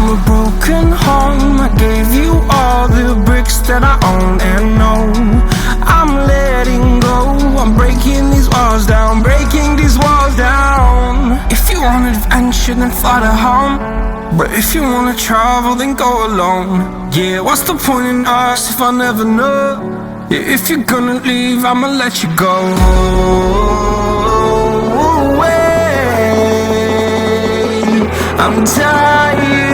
from a broken home. I gave you all the bricks that I own and know. I'm letting go, I'm breaking these walls down, breaking these walls down. If you want adventure, then fly to home. But if you wanna travel, then go alone. Yeah, what's the point in us if I never know? Yeah, if you're gonna leave, I'ma let you go. I'm tired